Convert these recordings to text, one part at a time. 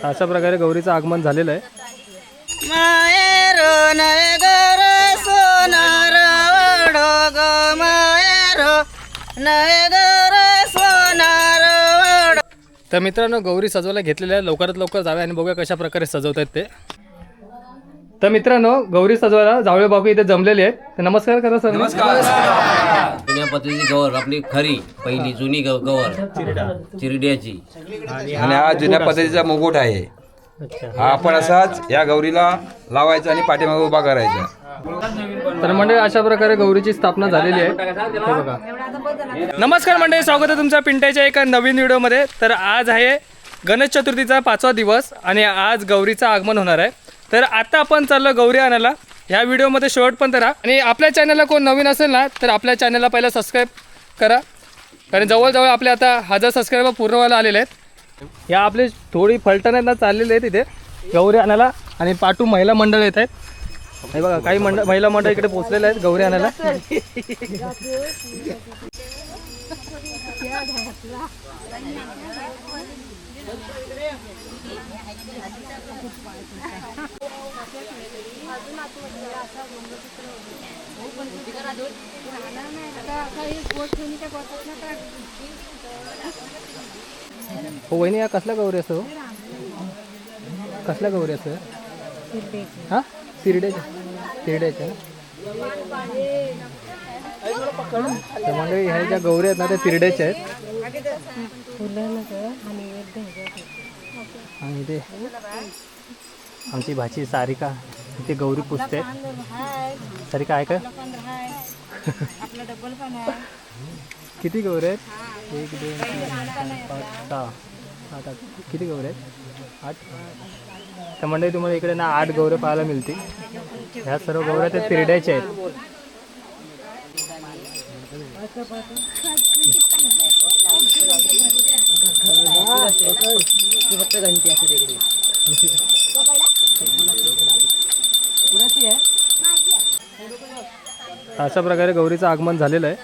अशा प्रकारे गौरीचं आगमन झालेलं आहे. माहेर नगर सोनार वड ग माहेर नगर सोनार वड. तर मित्रांनो गौरी सजवायला घेतलेल्या आहे. लवकरात लवकर जावे आणि बघूया कशा प्रकारे सजवत आहेत ते. तर मित्रांनो गौरी सजवायला जावळे बाबू इथे जमलेले आहेत. तर नमस्कार करा सर. नमस्कार. जुन्या पद्धतीची गवर आपली खरी पहिली जुनी गवर चिरड्याची आणि हा जुन्या पद्धतीचा मुकुट आहे. अच्छा. हा आपण असाच या गौरीला लावायचा आणि पाठीमागे उभा करायचा. तर मंडळी अशा प्रकारे गौरीची स्थापना झालेली आहे. हे बघा. नमस्कार मंडळी, स्वागत आहे तुमच्या पिंट्याच्या एका नवीन व्हिडिओमध्ये. तर आज आहे गणेश चतुर्थीचा 5वा दिवस आणि आज गौरीचं आगमन होणार आहे. तर आता आपण चाललो गौरी आणायला. ह्या व्हिडिओमध्ये शेवट पण करा आणि आपल्या चॅनलला कोण नवीन असेल ना तर आपल्या चॅनलला पहिला सबस्क्राईब करा, कारण जवळजवळ आपले आता 1000 सबस्क्रायबर पूर्ण व्हायला आलेले आहेत. या आपले थोडी फलटण चाललेले आहेत इथे गौरी आणायला आणि पाटू महिला मंडळ येत आहेत. हे बघा काही महिला मंडळ इकडे पोहोचलेले आहेत गौरी आणायला. हो वहिनी, या कसल्या गौरी असतो? कसल्या गौरी असतो? हां तिरड्याच्या ना. तर मंडळी ह्या ज्या गौरी आहेत ना त्या तिरड्याच्या आहेत. आणि ते आमची भाची सारिका इथे गौरी पुजते. सारिका आहे का? किती गौरी आहेत? 1 2 3 4 5 6 7 8. किती गौरी आहेत? 8. तर मंडळी तुम्हाला इकडे ना 8 गौऱ्या पाहायला मिळतील. ह्या सर्व गौऱ्या त्या तिरड्याच्या आहेत. अशा प्रकारे गौरीचं आगमन झालेलं आहे.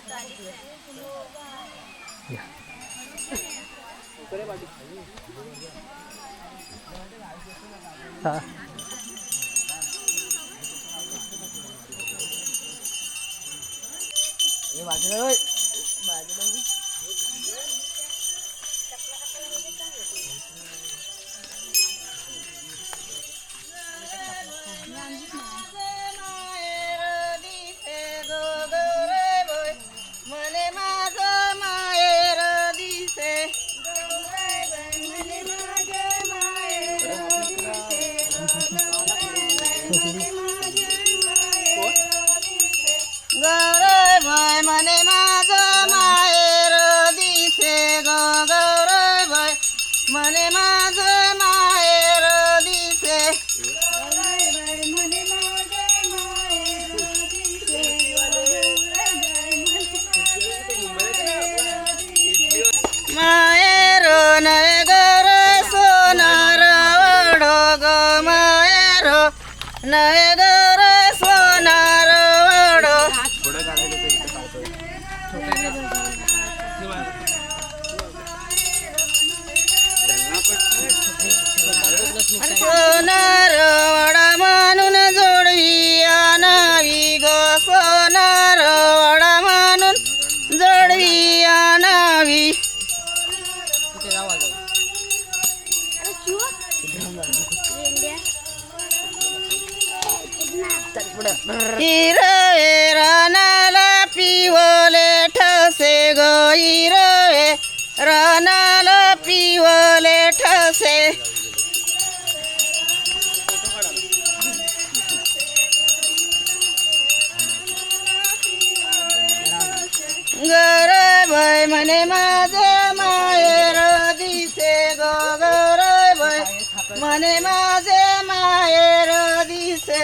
हा. गौरव मने माझं माहेर दिसे ग गौरव मने माझं माहेर दिसे. माहेर नगर सोनार वड ग माहेर नगर सोनार वड. सोनार वडा म्हणून जोडवी आणावी ग सोनार वडा म्हणून जोडवी आणावी. हिरवे रानाला पिवले ठसे ग हिरवे रानाला पिवले ठसे. गौरव मने माझे माहेर दिसे ग गौरव मने माझे माहेर दिसे.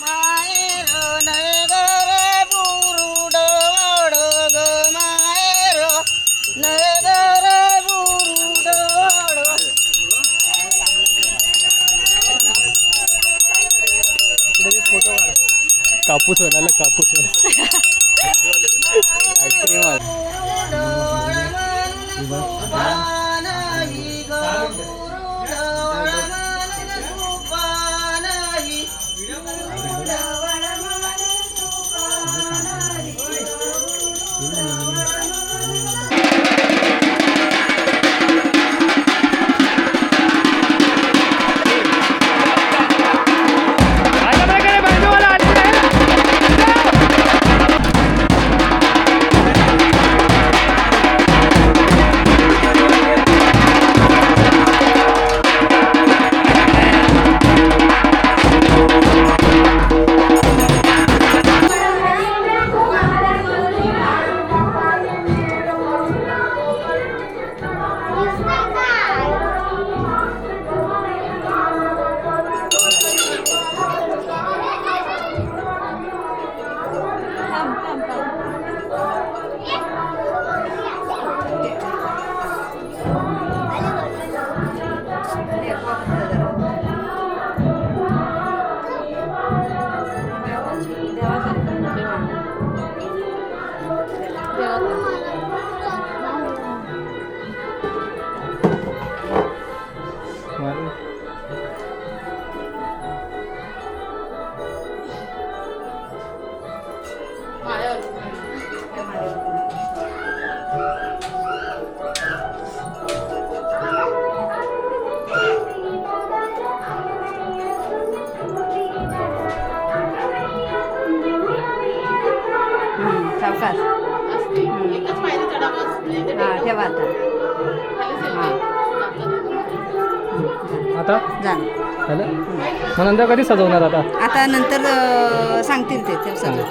मायरो नगरे बुरुड ओड ग मायरो नगरे बुरुड ओड. कापूस वाला कापूस आईस्क्रीम सावकाश हा ठेवा आता जा. झालं मग नंतर कधी सजवणार आता? आता नंतर सांगतील ते सगळं.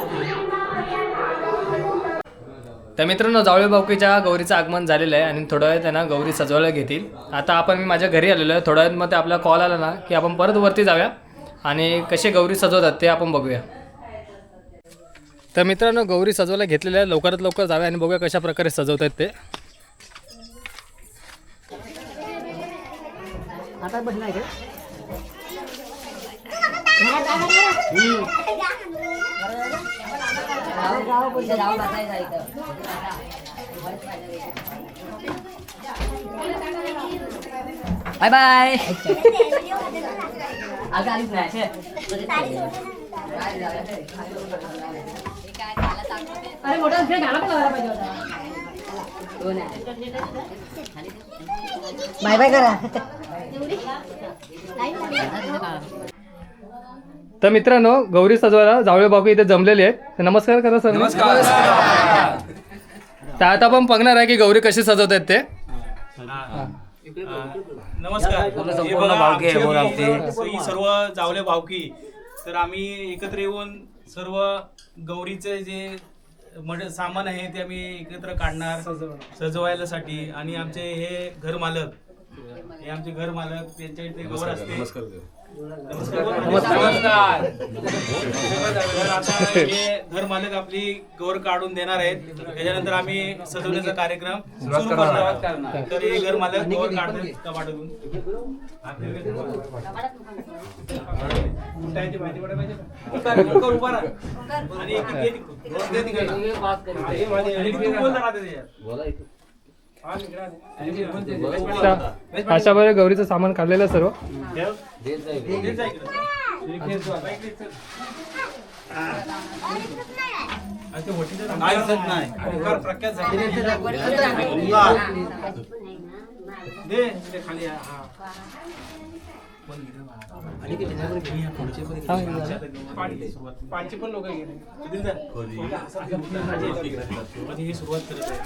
तर मित्रांनो जावळे बावकीच्या गौरीचं आगमन झालेलं आहे आणि थोड्या वेळ त्यांना गौरी सजवायला घेतील. आता आपण मी माझ्या घरी आलेलो आहे. थोड्या वेळात मध्ये आपला कॉल आला ना की आपण परत वरती जाऊया आणि कसे गौरी सजवतात ते आपण बघूया. तर मित्रांनो गौरी सजवायला घेतलेल्या आहे. लवकरात लवकर जाऊया आणि बघूया कशा प्रकारे सजवतात ते. आता बसणार का? Bye bye. अरे मोठा घाला पण पाहिजे होता. बाय बाय करा. तर मित्रांनो गौरी सजवायला जावळे बावकी इथे जमलेले आहेत. तर नमस्कार करा सर. नमस्कार. तर आता आपण बघणार आहे की गौरी कशी सजवतात ते. नमस्कार. हे बघा, ही सर्व जावले भावकी तर आम्ही एकत्र येऊन सर्व गौरीचे जे सामान आहे ते आम्ही एकत्र काढणार सजवायला साठी. आणि आमचे हे घर मालक त्यांच्या इथे गौर असते. नमस्कार. तर आता हे घर मालक आपली गौर काढून देणार आहेत. त्याच्यानंतर आम्ही सजवण्याचा कार्यक्रम सुरू करणार. तर हे घर मालक गौर काढतात कपाटातून. आणि अशा बरे गौरीचं सामान काढलेलं सर्व. पाचशे पण लोक ही सुरुवात करत आहे.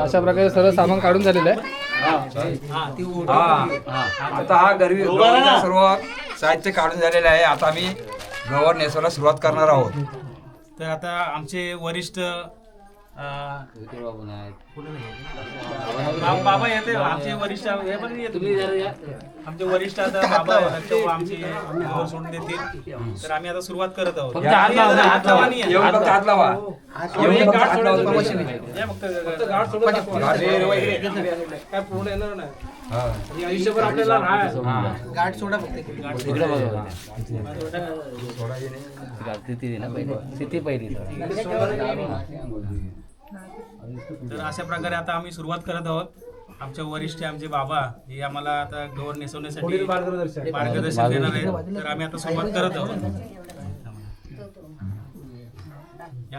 अशा प्रकारे सर्व सामान काढून झालेलं आहे. आता हा गौरीचा सर्व साहित्य काढून झालेलं आहे. आता आम्ही गौर नेसवायला सुरुवात करणार आहोत. तर आता आमचे वरिष्ठ बाबा येते आमचे वरिष्ठ हे पण येते. आमचे वरिष्ठ आता बाबा लक्ष आमची गौर सोडून देतील. तर आम्ही आता सुरुवात करत आहोत. हात लावा नाही. येऊन फक्त हात लावा. येऊन फक्त हात लावा. या फक्त गाठ सोडून टाकू. काय पूर्ण येणार नाही. आणि आयुष्यभर आपल्याला गाठ सोडा फक्त. तर अशा प्रकारे आता आम्ही सुरुवात करत आहोत. आमचे वरिष्ठ आमचे बाबा हे आम्हाला आता गौर नेसवण्यासाठी मार्गदर्शन देणार आहेत. तर आम्ही आता सुरुवात करत आहोत.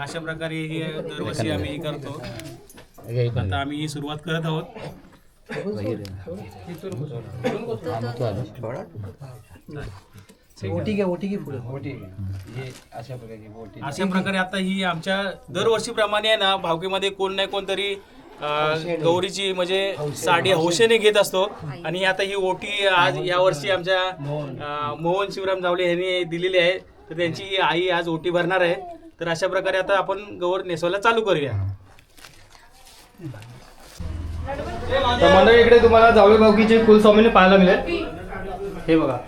अशा प्रकारे ही दरवर्षी आम्ही हे करतो. आता आम्ही ही सुरुवात करत आहोत. अशा प्रकारे आता ही आमच्या दरवर्षीप्रमाणे आहे ना भावकीमध्ये कोण नाही कोणतरी गौरीची म्हणजे साडी हौशेने घेत असतो. आणि आता ही ओटी आज यावर्षी आमच्या मोहन शिवराम जावले यांनी दिलेली आहे. तर त्यांची आई आज ओटी भरणार आहे. तर अशा प्रकारे आता आपण गौर नेसवायला चालू करूया. तर मंडळी इकडे तुम्हाला जावळी भावकीचे कुलस्वामीने पाहायला मिळेल. हे बघा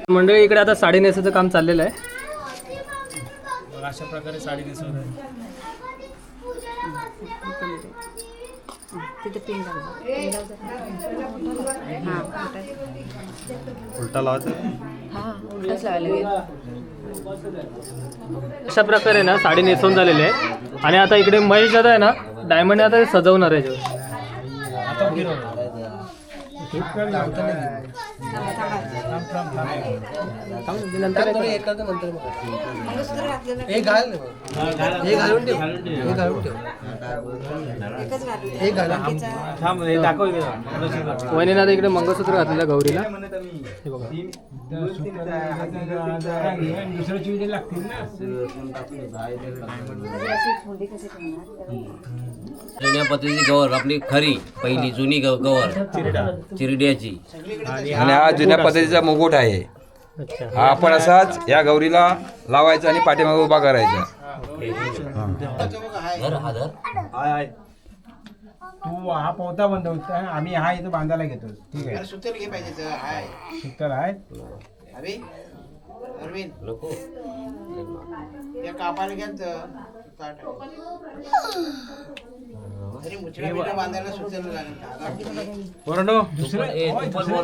मंडळी इकडे आता साडी नेसायचं काम चाललेलं आहे. अशा प्रकारे साडी नेसवत आहे. उलटा लावायचं. अशा प्रकारे ना साडी नेसवून झालेली आहे. आणि आता इकडे महेश दादा आहे ना डायमंड आता सजवणार आहे. वहिनीने आता इकडे मंगळसूत्र घातलेलं गौरीला. हे बघा जुन्या पद्धतीची गवर आपली खरी पहिली जुनी गवर चिरड्याची. आणि हा जुन्या पद्धतीचा मुकुट आहे. अच्छा हा आपण असाच या गौरीला लावायचा आणि पाठीमागे उभा करायचा. तू हा पोहता बांधवतो आम्ही हा इथं बांधायला घेतो. ठीक आहे सुतर घे पाहिजे. सुतर आहे नको कापायला घ्यायचं बांधायला सुचल बोल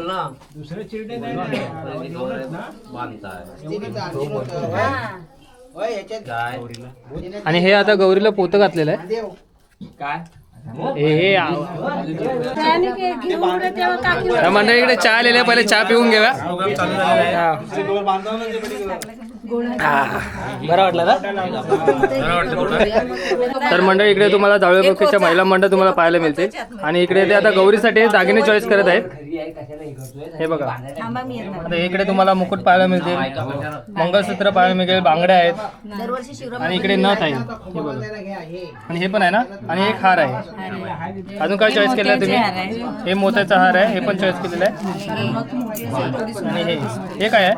ना दुसरं चिरडे आणि हे आता गौरीला पोतं घातलेलं आहे. हे मंडळी इकडे चहा आलेला आहे. पहिले चहा पिऊन घेऊया. बरं वाटलं ना. तर मंडळी इकडे तुम्हाला जावळे भावकीच्या महिला मंडळ तुम्हाला पाहायला मिळते. आणि इकडे ते आता गौरीसाठी दागिने चॉईस करत आहेत. हे बघा आता इकडे तुम्हाला मुकुट पाहायला मिळते, मंगळसूत्र पाहायला मिळेल, बांगड्या आहेत आणि इकडे नथ आहे. हे बघा आणि हे पण आहे ना. आणि एक हार आहे. अजून काय चॉईस केलं तुम्ही? हे मोत्याचा हार आहे. हे पण चॉईस केलेलं आहे. आणि हे काय आहे?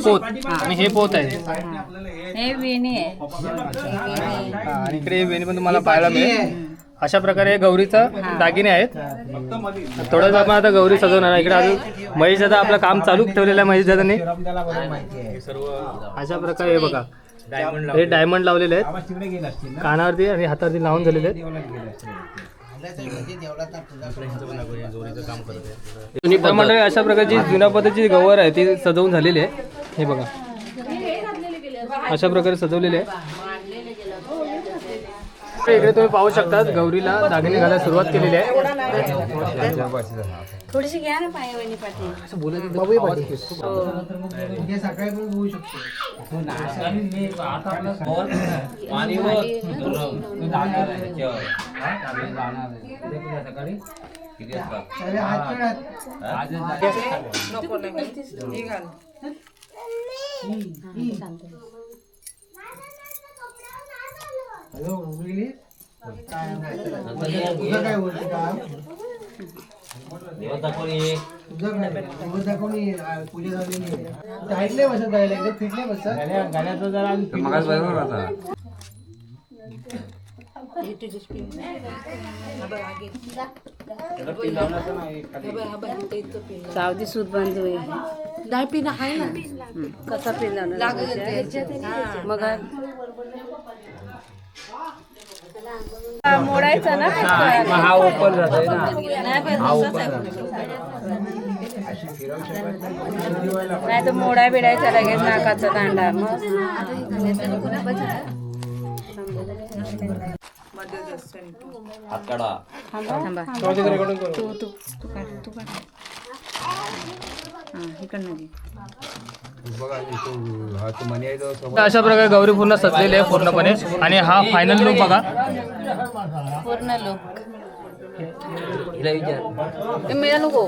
पोत. आणि हे पोत आहे. आणि इकडे वेणी पण तुम्हाला पाहायला मिळेल. अशा प्रकारे गौरीचा दागिने आहेत. थोडंच आपण आता गौरी सजवणार आहे. इकडे अजून महेश दादा आपलं काम चालू ठेवलेलं आहे. महेश दादाने अशा प्रकारे हे बघा हे डायमंड लावलेले आहेत कानावरती आणि हातावरती लावून झालेले आहेत. तर मंडळी अशा प्रकारची जुन्या पद्धतीची गवर आहे ती सजवून झालेली आहे. हे बघा अशा प्रकारे सजवलेली आहे. इकडे तुम्ही पाहू शकता गौरीला दागिने घालायला सुरुवात केलेली आहे. थोडीशी घ्या ना पायावणी पाठी. सकाळी पण होऊ शकतो. देवात दाखवून ये. गाण्याचं जरा आधी fit मगाच बरोबर होता. सावधी सूत बांधू डाळ पिणं आहे ना कसा पिला मग मोडायचा ना हा ओपन जातोय ना. नाही तर मोडा बिडायचा लगेच नाकाचा दांडा मग हात काढा. थांबा तू काढ इकडनं घे. बघा इथं हा तो मणी आहे तो तर अशा प्रकारे गौरी पूर्ण सजलेली आहे पूर्णपणे आणि हा फायनल लुक बघा. पूर्ण लोक हिला विचार. मिळा नको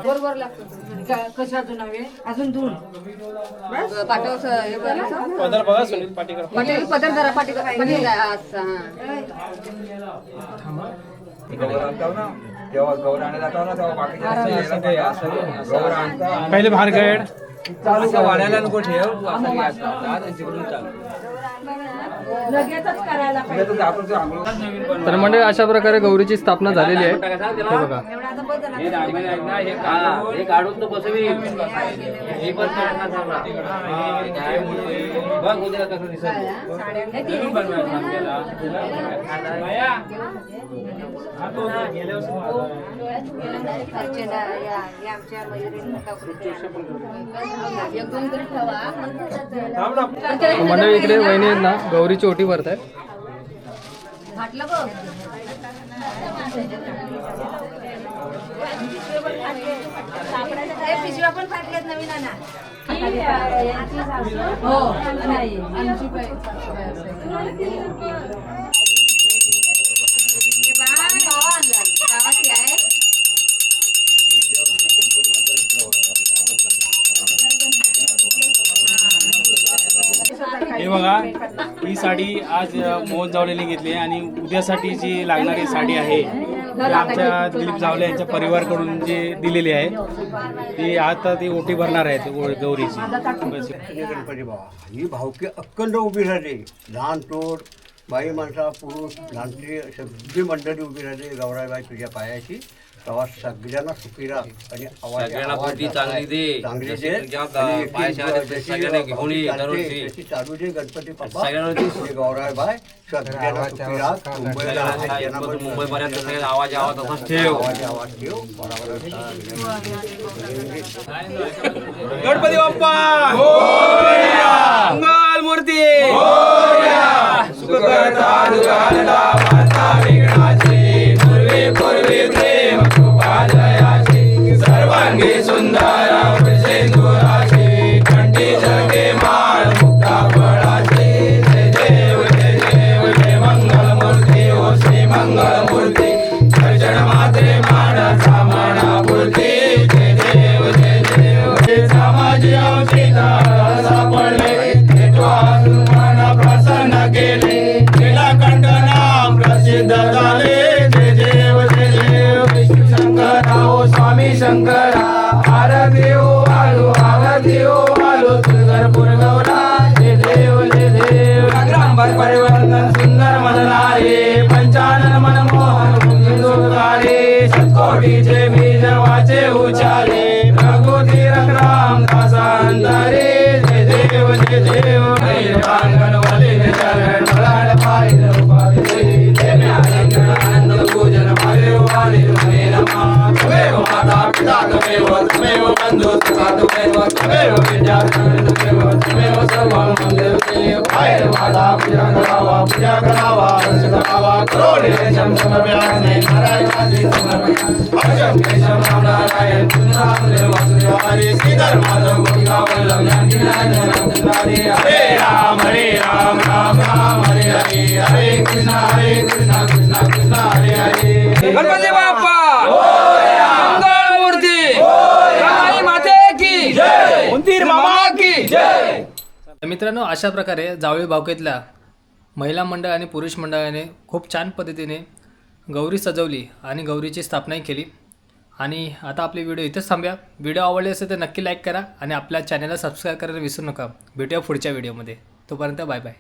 बरोबर लागतो कशा अजून हवे अजून धुवून पदर बघा सुनील पाटीकर. पदर जरा पाटीकर गौर आणताव ना तेव्हा गौर आणायला जाताव ना तेव्हा बाकीच्या गौर आणता पहिले बाहेर गैड चालू का वाढायला नको ठेव असं घे आता तिकडून चालू लगेचच करायला तिकडे तर आपण आंघोळ तर मंडळी अशा प्रकारे गौरीची स्थापना झालेली आहे. हे बघा हे काढून तो बसवी. हे पण काढणार चांगला. बघ उद्या कसं दिसत. मंडळी इकडे वहिनी आहेत ना गौरीची ओटी भरतायत. पिशव्या पण फाटल्यात नवीन आणा हो नाही आमची हे बघा ही साडी आज मोहन जावलेने घेतली आहे आणि उद्यासाठी जी लागणारी साडी आहे ती आमच्या दिलीप जावले यांच्या परिवारकडून जी दिलेली आहे ती आता ती ओटी भरणार आहेत गौरीची. गणपती बाबा ही भावकी अखंड उभी राहते. लहान तोड बाई माणसा पुरुष लहानची सगळी मंडळी उभी राहते. गौराबाई तुझ्या पायाची प्रवास सगळ्यांना सुखी राहा आणि सगळ्यांना बुद्धी चांगली दे. चांगली जशी दे तुझ्या आणि पायाच्या आधी जशी सगळ्यांना घेऊन ये दरवर्षी. जशी चालू दे गणपती बाप्पा सगळ्यांना गौराबाई सगळ्यांना सुखी राहा. मुंबईला सगळ्यांना मुंबईपर्यंत सगळ्यांना आवाज यावा तसाच ठेव. आवाज ठेव बरोबर. गणपती बाप्पा मंगल मूर्ती सर्वांगी सुंदर सिंदुराची कंठी जगे माळ मुक्ता फळाची. जय देव जय देव जय मंगल मूर्ती ओ श्री मंगल मूर्ती. दर्शन मात्रे मानाचा मनापूर्ती. जय देव जय देव. समाजी औषधा सापडले मन प्रसन्न केले. नीलकंठ नाम प्रसिद्ध झाले. जय देव जय देव. विष्णू शंकरा ओ स्वामी शंकरा. आरती ओ आलो तुळजापूर गौरा. जय देव जय देव. रांगांबर परिवर्तन सुंदर मनलारे. पंचानन मनमोहन मुंजुकारे. सत्कोटीचे बीज वाचे उचारे. रघुतीरथ रामदासा अंधारे. जय देव जय देव. रांगण वलिन चरण मलाड पाय उपाधी देवी. देवी आनंद पूजन भावे वाणी रमे रमा. तमेव माता पिता तमेव तमेव बंधु सखा तमेव तमेव विद्या तमेव सर्वं देव. पाय माता पूजा करावा हर्ष करावा. करोडे समव्याने नारायण मूर्ती समर्पया हर्षं केशव राम नारायण पुनरामदेव वासुदेव हरे श्रीधर माधव गोपिका वल्लभ जानकी नारायण रामचंद्रारी हरे राम राम राम हरे हरे हरे कृष्णा कृष्णा कृष्णा हरे हरे गणपती बाप्पा मंगल मूर्ती काली माते की जय उंदीर मामा की जय. मित्रांनो, अशा प्रकारे जावळी भावकीतल्या महिला मंडळ आणि पुरुष मंडळाने खूप छान पद्धतीने गौरी सजवली आणि गौरीची स्थापनाही केली. आणि आता आपली व्हिडिओ इथेच थांबूया. व्हिडिओ आवडले असेल तर नक्की लाईक करा आणि आपल्या चॅनलला सबस्क्राईब करायला विसरू नका. भेटूया पुढच्या व्हिडिओमध्ये. तोपर्यंत बाय बाय.